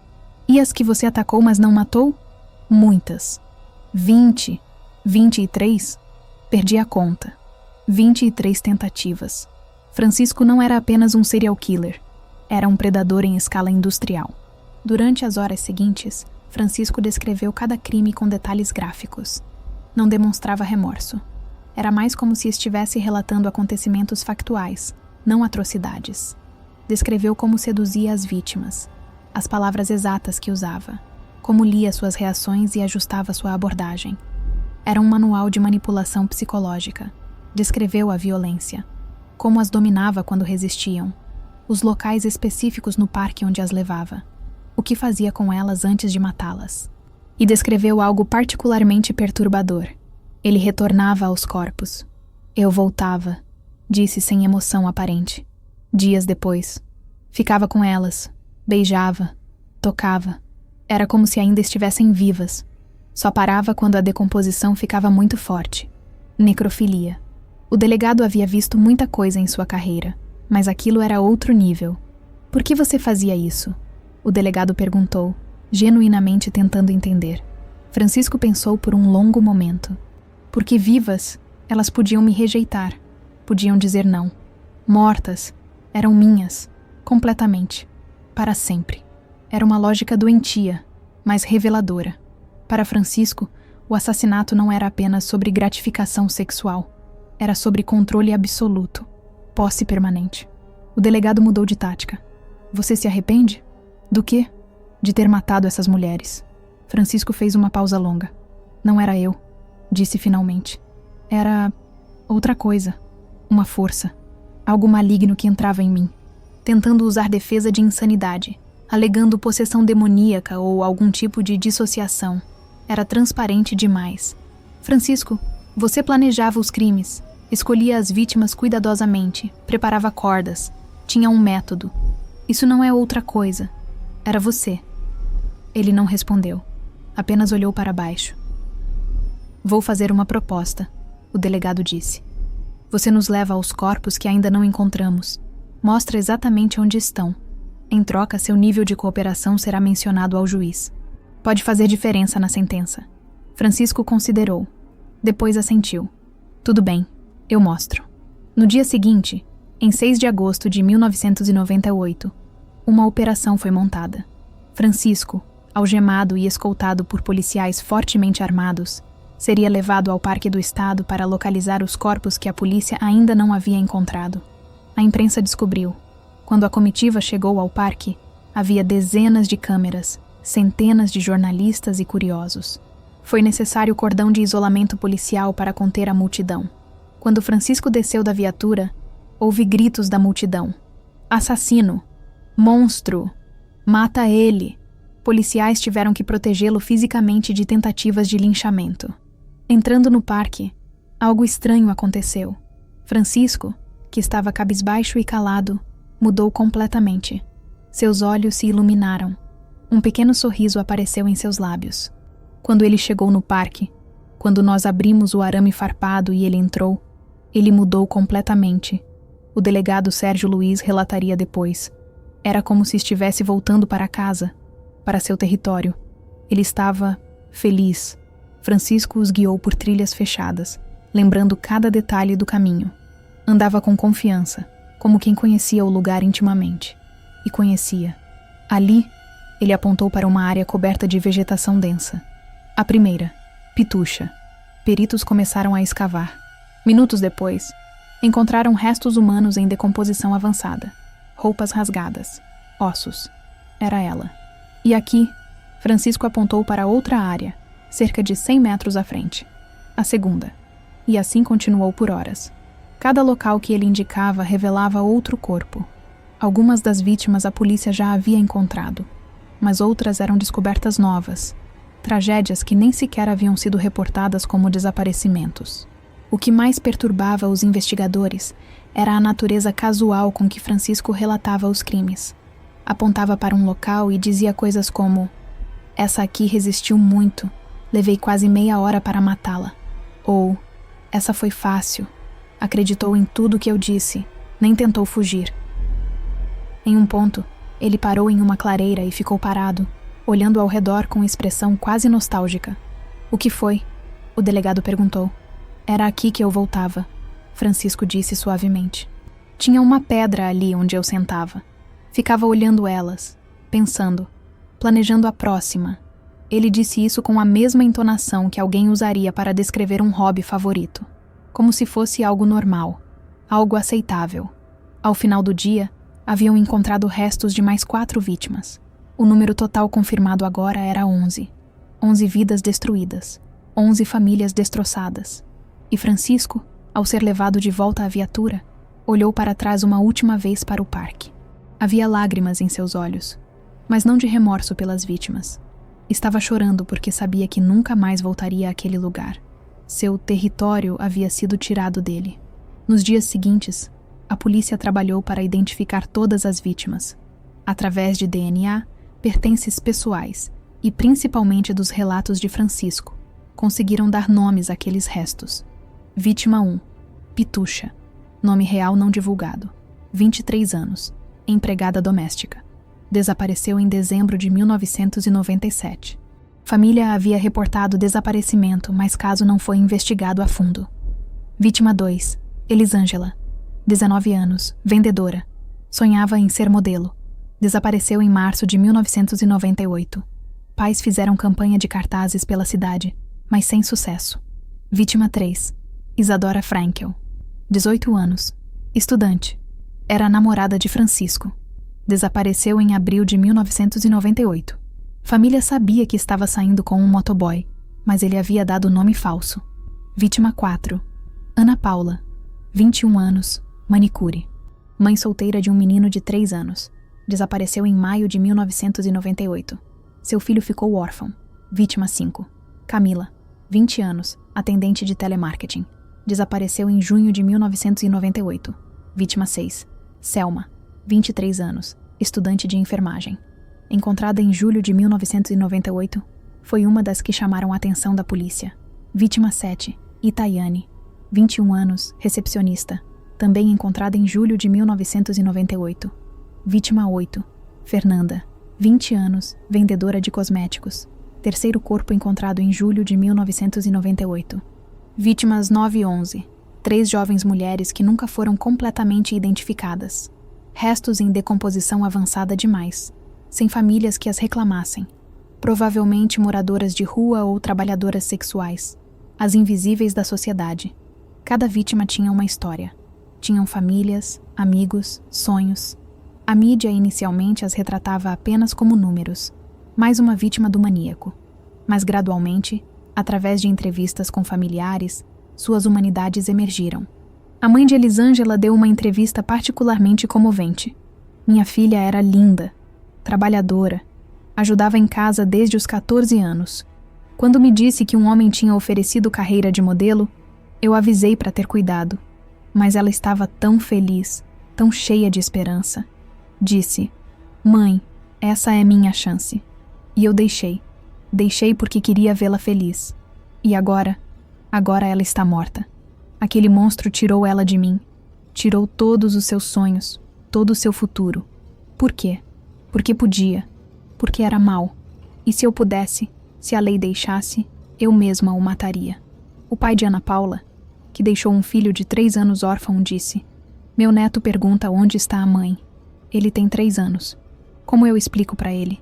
E as que você atacou, mas não matou? Muitas. 20. 23? Perdi a conta. 23 tentativas. Francisco não era apenas um serial killer. Era um predador em escala industrial. Durante as horas seguintes, Francisco descreveu cada crime com detalhes gráficos. Não demonstrava remorso. Era mais como se estivesse relatando acontecimentos factuais, não atrocidades. Descreveu como seduzia as vítimas, as palavras exatas que usava, como lia suas reações e ajustava sua abordagem. Era um manual de manipulação psicológica. Descreveu a violência, como as dominava quando resistiam, os locais específicos no parque onde as levava, o que fazia com elas antes de matá-las. E descreveu algo particularmente perturbador. Ele retornava aos corpos. Eu voltava, disse sem emoção aparente. Dias depois, ficava com elas, beijava, tocava. Era como se ainda estivessem vivas. Só parava quando a decomposição ficava muito forte. Necrofilia. O delegado havia visto muita coisa em sua carreira, mas aquilo era outro nível. Por que você fazia isso? O delegado perguntou, genuinamente tentando entender. Francisco pensou por um longo momento. Porque vivas, elas podiam me rejeitar, podiam dizer não. Mortas, eram minhas, completamente, para sempre. Era uma lógica doentia, mas reveladora. Para Francisco, o assassinato não era apenas sobre gratificação sexual. Era sobre controle absoluto, posse permanente. O delegado mudou de tática. Você se arrepende? Do quê? De ter matado essas mulheres. Francisco fez uma pausa longa. Não era eu, disse finalmente. Era outra coisa. Uma força. Algo maligno que entrava em mim. Tentando usar defesa de insanidade. Alegando possessão demoníaca ou algum tipo de dissociação. Era transparente demais. Francisco, você planejava os crimes. Escolhia as vítimas cuidadosamente. Preparava cordas. Tinha um método. Isso não é outra coisa. Era você. Ele não respondeu. Apenas olhou para baixo. Vou fazer uma proposta, o delegado disse. Você nos leva aos corpos que ainda não encontramos. Mostra exatamente onde estão. Em troca, seu nível de cooperação será mencionado ao juiz. Pode fazer diferença na sentença. Francisco considerou. Depois assentiu. Tudo bem, eu mostro. No dia seguinte, em 6 de agosto de 1998, uma operação foi montada. Francisco, algemado e escoltado por policiais fortemente armados, seria levado ao Parque do Estado para localizar os corpos que a polícia ainda não havia encontrado. A imprensa descobriu. Quando a comitiva chegou ao parque, havia dezenas de câmeras, centenas de jornalistas e curiosos. Foi necessário cordão de isolamento policial para conter a multidão. Quando Francisco desceu da viatura, houve gritos da multidão. Assassino! Monstro! Mata ele! Policiais tiveram que protegê-lo fisicamente de tentativas de linchamento. Entrando no parque, algo estranho aconteceu. Francisco, que estava cabisbaixo e calado, mudou completamente. Seus olhos se iluminaram. Um pequeno sorriso apareceu em seus lábios. Quando ele chegou no parque, quando nós abrimos o arame farpado e ele entrou, ele mudou completamente. O delegado Sérgio Luiz relataria depois. Era como se estivesse voltando para casa, para seu território. Ele estava feliz. Francisco os guiou por trilhas fechadas, lembrando cada detalhe do caminho. Andava com confiança, como quem conhecia o lugar intimamente. E conhecia. Ali, ele apontou para uma área coberta de vegetação densa. A primeira, Pituxa. Peritos começaram a escavar. Minutos depois, Encontraram restos humanos em decomposição avançada, roupas rasgadas, ossos. Era ela. E aqui, Francisco apontou para outra área, cerca de 100 metros à frente. A segunda. E assim continuou por horas. Cada local que ele indicava revelava outro corpo. Algumas das vítimas a polícia já havia encontrado, mas outras eram descobertas novas. Tragédias que nem sequer haviam sido reportadas como desaparecimentos. O que mais perturbava os investigadores era a natureza casual com que Francisco relatava os crimes. Apontava para um local e dizia coisas como: "Essa aqui resistiu muito, levei quase meia hora para matá-la." Ou: "Essa foi fácil, acreditou em tudo que eu disse, nem tentou fugir." Em um ponto, ele parou em uma clareira e ficou parado, olhando ao redor com expressão quase nostálgica. "O que foi?" o delegado perguntou. "Era aqui que eu voltava," Francisco disse suavemente. "Tinha uma pedra ali onde eu sentava. Ficava olhando elas, pensando, planejando a próxima." Ele disse isso com a mesma entonação que alguém usaria para descrever um hobby favorito, como se fosse algo normal, algo aceitável. Ao final do dia, haviam encontrado restos de mais 4 vítimas. O número total confirmado agora era 11. 11 vidas destruídas, 11 famílias destroçadas. E Francisco, ao ser levado de volta à viatura, olhou para trás uma última vez para o parque. Havia lágrimas em seus olhos, mas não de remorso pelas vítimas. Estava chorando porque sabia que nunca mais voltaria àquele lugar. Seu território havia sido tirado dele. Nos dias seguintes, a polícia trabalhou para identificar todas as vítimas, através de DNA, pertences pessoais e principalmente dos relatos de Francisco. Conseguiram dar nomes àqueles restos. Vítima 1, Pitucha, nome real não divulgado, 23 anos, empregada doméstica. Desapareceu em dezembro de 1997. Família havia reportado desaparecimento, mas caso não foi investigado a fundo. Vítima 2, Elisângela, 19 anos, vendedora. Sonhava em ser modelo. Desapareceu em março de 1998. Pais fizeram campanha de cartazes pela cidade, mas sem sucesso. Vítima 3, Isadora Frankel, 18 anos, estudante. Era a namorada de Francisco. Desapareceu em abril de 1998. Família sabia que estava saindo com um motoboy, mas ele havia dado nome falso. Vítima 4, Ana Paula, 21 anos, manicure. Mãe solteira de um menino de 3 anos. Desapareceu em maio de 1998. Seu filho ficou órfão. Vítima 5, Camila, 20 anos, atendente de telemarketing. Desapareceu em junho de 1998. Vítima 6, Selma, 23 anos, estudante de enfermagem. Encontrada em julho de 1998, foi uma das que chamaram a atenção da polícia. Vítima 7, Itaiane, 21 anos, recepcionista, também encontrada em julho de 1998. Vítima 8, Fernanda, 20 anos, vendedora de cosméticos. Terceiro corpo encontrado em julho de 1998. Vítimas 9 e 11, 3 jovens mulheres que nunca foram completamente identificadas. Restos em decomposição avançada demais, sem famílias que as reclamassem. Provavelmente moradoras de rua ou trabalhadoras sexuais, as invisíveis da sociedade. Cada vítima tinha uma história. Tinham famílias, amigos, sonhos. A mídia inicialmente as retratava apenas como números, mais uma vítima do maníaco. Mas gradualmente, através de entrevistas com familiares, suas humanidades emergiram. A mãe de Elisângela deu uma entrevista particularmente comovente. Minha filha era linda, trabalhadora, ajudava em casa desde os 14 anos. Quando me disse que um homem tinha oferecido carreira de modelo, eu avisei para ter cuidado. Mas ela estava tão feliz, tão cheia de esperança. Disse: "Mãe, essa é minha chance." E eu deixei. Deixei porque queria vê-la feliz. E agora ela está morta. Aquele monstro tirou ela de mim. Tirou todos os seus sonhos, todo o seu futuro. Por quê? Porque podia. Porque era mau. E se eu pudesse, se a lei deixasse, eu mesma o mataria. O pai de Ana Paula, que deixou um filho de 3 anos órfão, disse: "Meu neto pergunta onde está a mãe. Ele tem 3 anos. Como eu explico para ele?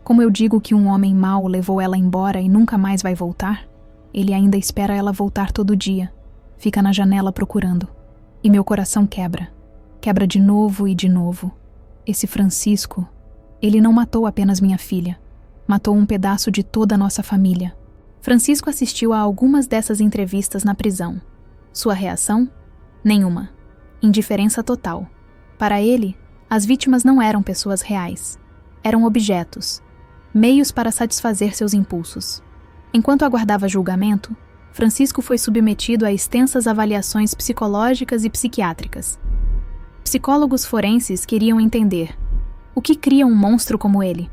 Como eu digo que um homem mau levou ela embora e nunca mais vai voltar? Ele ainda espera ela voltar todo dia. Fica na janela procurando. E meu coração quebra. Quebra de novo e de novo. Esse Francisco, ele não matou apenas minha filha. Matou um pedaço de toda a nossa família. Francisco assistiu a algumas dessas entrevistas na prisão. Sua reação? Nenhuma. Indiferença total. Para ele, as vítimas não eram pessoas reais. Eram objetos. Meios para satisfazer seus impulsos. Enquanto aguardava julgamento, Francisco foi submetido a extensas avaliações psicológicas e psiquiátricas. Psicólogos forenses queriam entender o que cria um monstro como ele.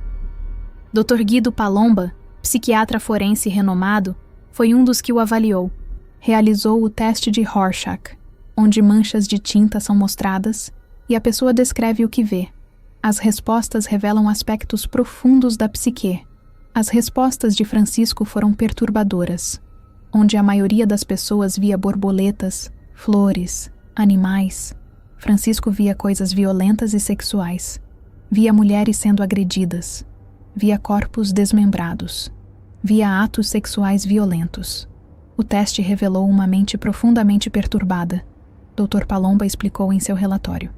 Dr. Guido Palomba, psiquiatra forense renomado, foi um dos que o avaliou. Realizou o teste de Rorschach, onde manchas de tinta são mostradas e a pessoa descreve o que vê. As respostas revelam aspectos profundos da psique. As respostas de Francisco foram perturbadoras, onde a maioria das pessoas via borboletas, flores, animais. Francisco via coisas violentas e sexuais. Via mulheres sendo agredidas. Via corpos desmembrados. Via atos sexuais violentos. O teste revelou uma mente profundamente perturbada. Dr. Palomba explicou em seu relatório.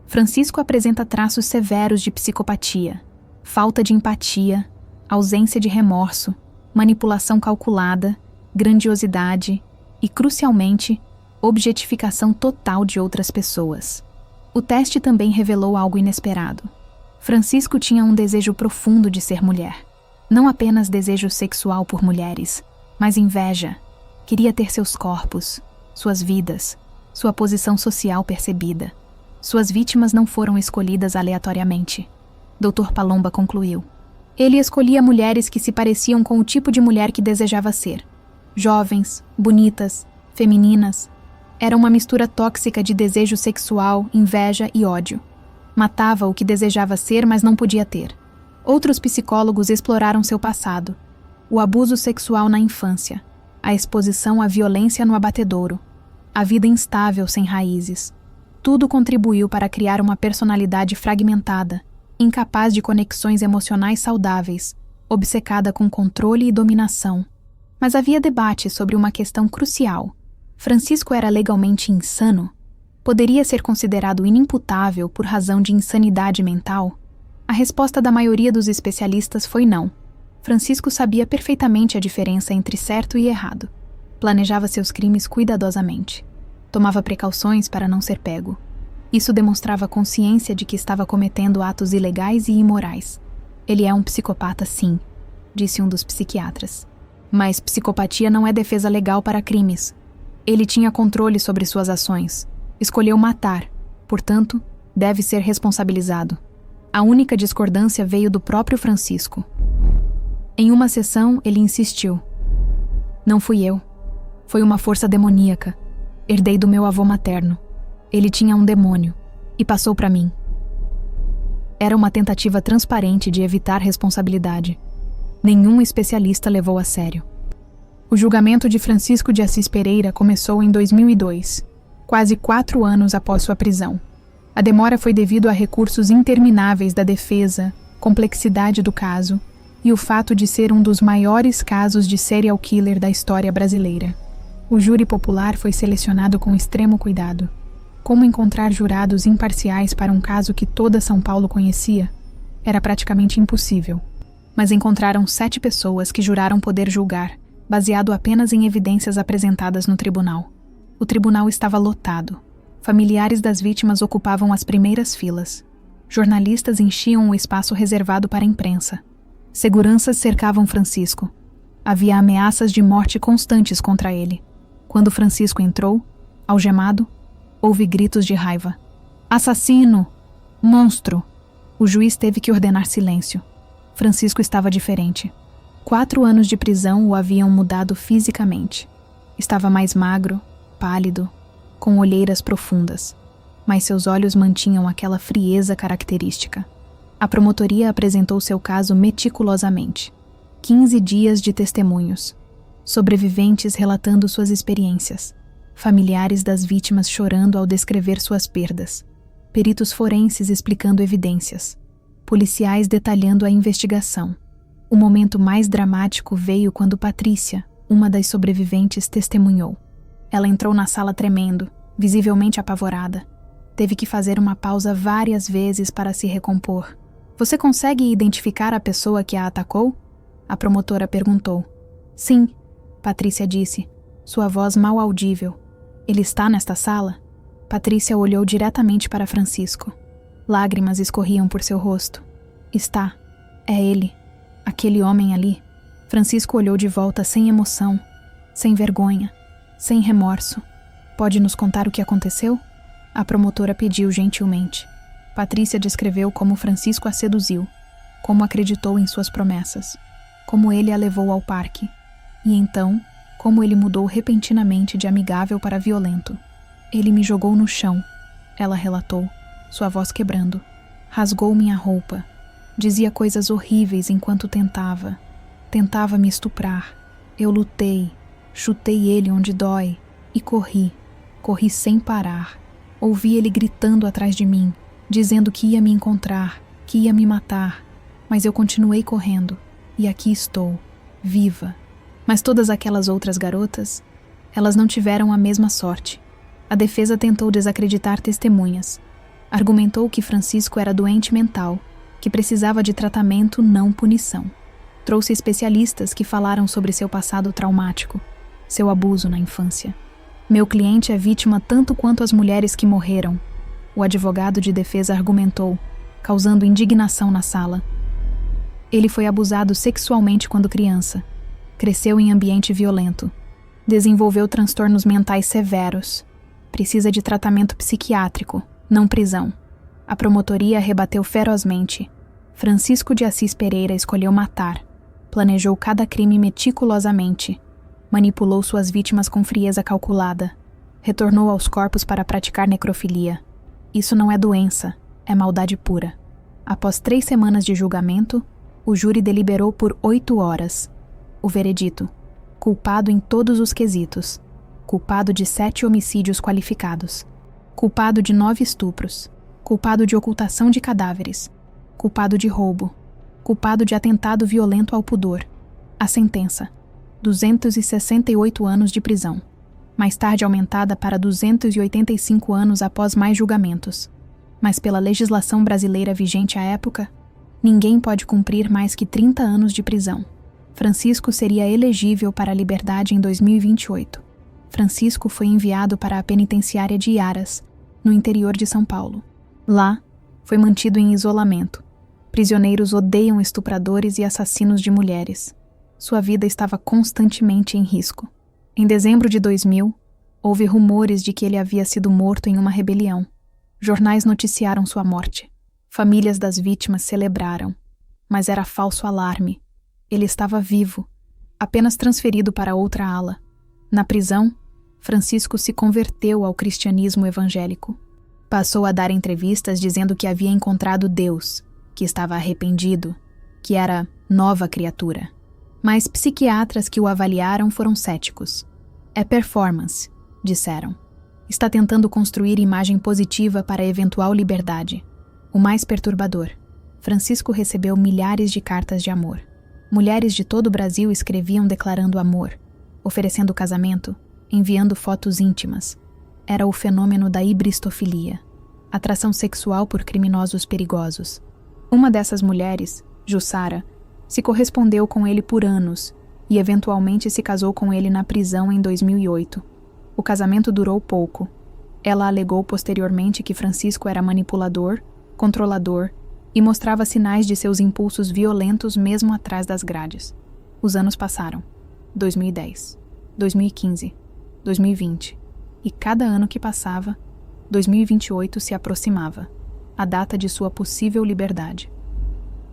Francisco apresenta traços severos de psicopatia, falta de empatia, ausência de remorso, manipulação calculada, grandiosidade e, crucialmente, objetificação total de outras pessoas. O teste também revelou algo inesperado. Francisco tinha um desejo profundo de ser mulher. Não apenas desejo sexual por mulheres, mas inveja. Queria ter seus corpos, suas vidas, sua posição social percebida. Suas vítimas não foram escolhidas aleatoriamente. Dr. Palomba concluiu. Ele escolhia mulheres que se pareciam com o tipo de mulher que desejava ser. Jovens, bonitas, femininas. Era uma mistura tóxica de desejo sexual, inveja e ódio. Matava o que desejava ser, mas não podia ter. Outros psicólogos exploraram seu passado. O abuso sexual na infância, a exposição à violência no abatedouro, a vida instável sem raízes. Tudo contribuiu para criar uma personalidade fragmentada, incapaz de conexões emocionais saudáveis, obcecada com controle e dominação. Mas havia debate sobre uma questão crucial. Francisco era legalmente insano? Poderia ser considerado inimputável por razão de insanidade mental? A resposta da maioria dos especialistas foi não. Francisco sabia perfeitamente a diferença entre certo e errado. Planejava seus crimes cuidadosamente. Tomava precauções para não ser pego. Isso demonstrava consciência de que estava cometendo atos ilegais e imorais. Ele é um psicopata, sim, disse um dos psiquiatras. Mas psicopatia não é defesa legal para crimes. Ele tinha controle sobre suas ações. Escolheu matar, portanto, deve ser responsabilizado. A única discordância veio do próprio Francisco. Em uma sessão, ele insistiu. Não fui eu. Foi uma força demoníaca. Herdei do meu avô materno. Ele tinha um demônio e passou para mim. Era uma tentativa transparente de evitar responsabilidade. Nenhum especialista levou a sério. O julgamento de Francisco de Assis Pereira começou em 2002, quase 4 anos após sua prisão. A demora foi devido a recursos intermináveis da defesa, complexidade do caso e o fato de ser um dos maiores casos de serial killer da história brasileira. O júri popular foi selecionado com extremo cuidado. Como encontrar jurados imparciais para um caso que toda São Paulo conhecia? Era praticamente impossível. Mas encontraram 7 pessoas que juraram poder julgar, baseado apenas em evidências apresentadas no tribunal. O tribunal estava lotado. Familiares das vítimas ocupavam as primeiras filas. Jornalistas enchiam o espaço reservado para a imprensa. Seguranças cercavam Francisco. Havia ameaças de morte constantes contra ele. Quando Francisco entrou, algemado, houve gritos de raiva. Assassino! Monstro! O juiz teve que ordenar silêncio. Francisco estava diferente. 4 anos de prisão o haviam mudado fisicamente. Estava mais magro, pálido, com olheiras profundas, mas seus olhos mantinham aquela frieza característica. A promotoria apresentou seu caso meticulosamente. 15 dias de testemunhos. Sobreviventes relatando suas experiências. Familiares das vítimas chorando ao descrever suas perdas. Peritos forenses explicando evidências. Policiais detalhando a investigação. O momento mais dramático veio quando Patrícia, uma das sobreviventes, testemunhou. Ela entrou na sala tremendo, visivelmente apavorada. Teve que fazer uma pausa várias vezes para se recompor. Você consegue identificar a pessoa que a atacou? A promotora perguntou. Sim, Patrícia disse, sua voz mal audível. Ele está nesta sala? Patrícia olhou diretamente para Francisco. Lágrimas escorriam por seu rosto. Está. É ele. Aquele homem ali. Francisco olhou de volta sem emoção, sem vergonha, sem remorso. Pode nos contar o que aconteceu? A promotora pediu gentilmente. Patrícia descreveu como Francisco a seduziu, como acreditou em suas promessas, como ele a levou ao parque, e então, como ele mudou repentinamente de amigável para violento. Ele me jogou no chão, ela relatou, sua voz quebrando. Rasgou minha roupa. Dizia coisas horríveis enquanto tentava me estuprar. Eu lutei, chutei ele onde dói e corri sem parar. Ouvi ele gritando atrás de mim, dizendo que ia me encontrar, que ia me matar, mas eu continuei correndo, e aqui estou, viva. Mas todas aquelas outras garotas, elas não tiveram a mesma sorte. A defesa tentou desacreditar testemunhas. Argumentou que Francisco era doente mental, que precisava de tratamento, não punição. Trouxe especialistas que falaram sobre seu passado traumático, seu abuso na infância. Meu cliente é vítima tanto quanto as mulheres que morreram, o advogado de defesa argumentou, causando indignação na sala. Ele foi abusado sexualmente quando criança, cresceu em ambiente violento, desenvolveu transtornos mentais severos, precisa de tratamento psiquiátrico, não prisão. A promotoria rebateu ferozmente. Francisco de Assis Pereira escolheu matar, planejou cada crime meticulosamente, manipulou suas vítimas com frieza calculada, retornou aos corpos para praticar necrofilia. Isso não é doença, é maldade pura. Após 3 semanas de julgamento, o júri deliberou por 8 horas. O veredito: culpado em todos os quesitos, culpado de 7 homicídios qualificados, culpado de 9 estupros, culpado de ocultação de cadáveres, culpado de roubo, culpado de atentado violento ao pudor. A sentença: 268 anos de prisão, mais tarde aumentada para 285 anos após mais julgamentos. Mas pela legislação brasileira vigente à época, ninguém pode cumprir mais que 30 anos de prisão. Francisco seria elegível para a liberdade em 2028. Francisco foi enviado para a penitenciária de Iaras, no interior de São Paulo. Lá, foi mantido em isolamento. Prisioneiros odeiam estupradores e assassinos de mulheres. Sua vida estava constantemente em risco. Em dezembro de 2000, houve rumores de que ele havia sido morto em uma rebelião. Jornais noticiaram sua morte. Famílias das vítimas celebraram. Mas era falso alarme. Ele estava vivo, apenas transferido para outra ala. Na prisão, Francisco se converteu ao cristianismo evangélico. Passou a dar entrevistas dizendo que havia encontrado Deus, que estava arrependido, que era nova criatura. Mas psiquiatras que o avaliaram foram céticos. É performance, disseram. Está tentando construir imagem positiva para eventual liberdade. O mais perturbador: Francisco recebeu milhares de cartas de amor. Mulheres de todo o Brasil escreviam declarando amor, oferecendo casamento, enviando fotos íntimas. Era o fenômeno da hibristofilia, atração sexual por criminosos perigosos. Uma dessas mulheres, Jussara, se correspondeu com ele por anos e eventualmente se casou com ele na prisão em 2008. O casamento durou pouco. Ela alegou posteriormente que Francisco era manipulador, controlador e mostrava sinais de seus impulsos violentos mesmo atrás das grades. Os anos passaram. 2010, 2015, 2020. E cada ano que passava, 2028 se aproximava, a data de sua possível liberdade.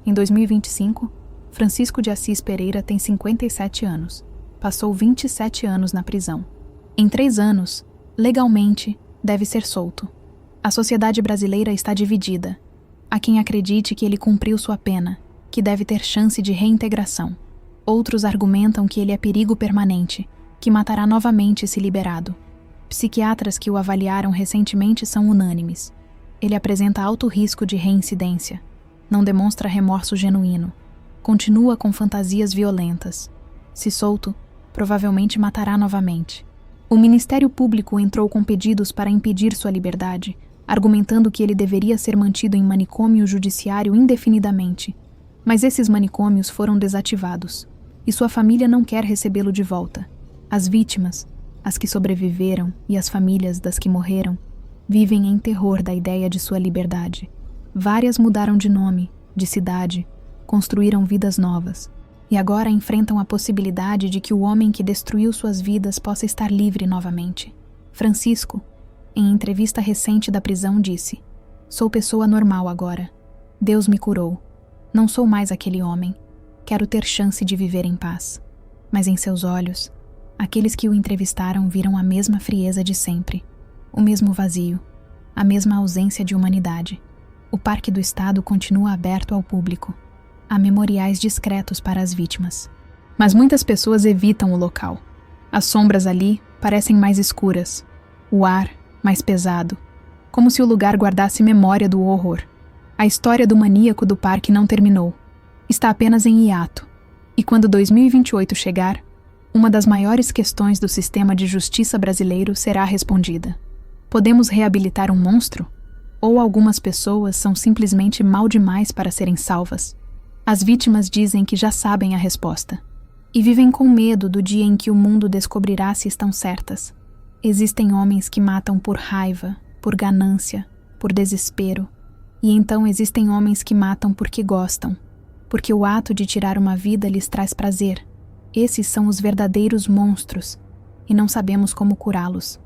Em 2025, Francisco de Assis Pereira tem 57 anos. Passou 27 anos na prisão. Em 3 anos, legalmente, deve ser solto. A sociedade brasileira está dividida. Há quem acredite que ele cumpriu sua pena, que deve ter chance de reintegração. Outros argumentam que ele é perigo permanente, que matará novamente se liberado. Psiquiatras que o avaliaram recentemente são unânimes. Ele apresenta alto risco de reincidência. Não demonstra remorso genuíno. Continua com fantasias violentas. Se solto, provavelmente matará novamente. O Ministério Público entrou com pedidos para impedir sua liberdade, argumentando que ele deveria ser mantido em manicômio judiciário indefinidamente. Mas esses manicômios foram desativados, e sua família não quer recebê-lo de volta. As vítimas, as que sobreviveram e as famílias das que morreram, vivem em terror da ideia de sua liberdade. Várias mudaram de nome, de cidade, construíram vidas novas, e agora enfrentam a possibilidade de que o homem que destruiu suas vidas possa estar livre novamente. Francisco, em entrevista recente da prisão, disse: "Sou pessoa normal agora. Deus me curou. Não sou mais aquele homem. Quero ter chance de viver em paz." Mas em seus olhos, aqueles que o entrevistaram viram a mesma frieza de sempre, o mesmo vazio, a mesma ausência de humanidade. O Parque do Estado continua aberto ao público. Há memoriais discretos para as vítimas. Mas muitas pessoas evitam o local. As sombras ali parecem mais escuras, o ar mais pesado, como se o lugar guardasse memória do horror. A história do maníaco do parque não terminou. Está apenas em hiato. E quando 2028 chegar, uma das maiores questões do sistema de justiça brasileiro será respondida. Podemos reabilitar um monstro? Ou algumas pessoas são simplesmente mal demais para serem salvas? As vítimas dizem que já sabem a resposta. E vivem com medo do dia em que o mundo descobrirá se estão certas. Existem homens que matam por raiva, por ganância, por desespero. E então existem homens que matam porque gostam, porque o ato de tirar uma vida lhes traz prazer. Esses são os verdadeiros monstros, e não sabemos como curá-los.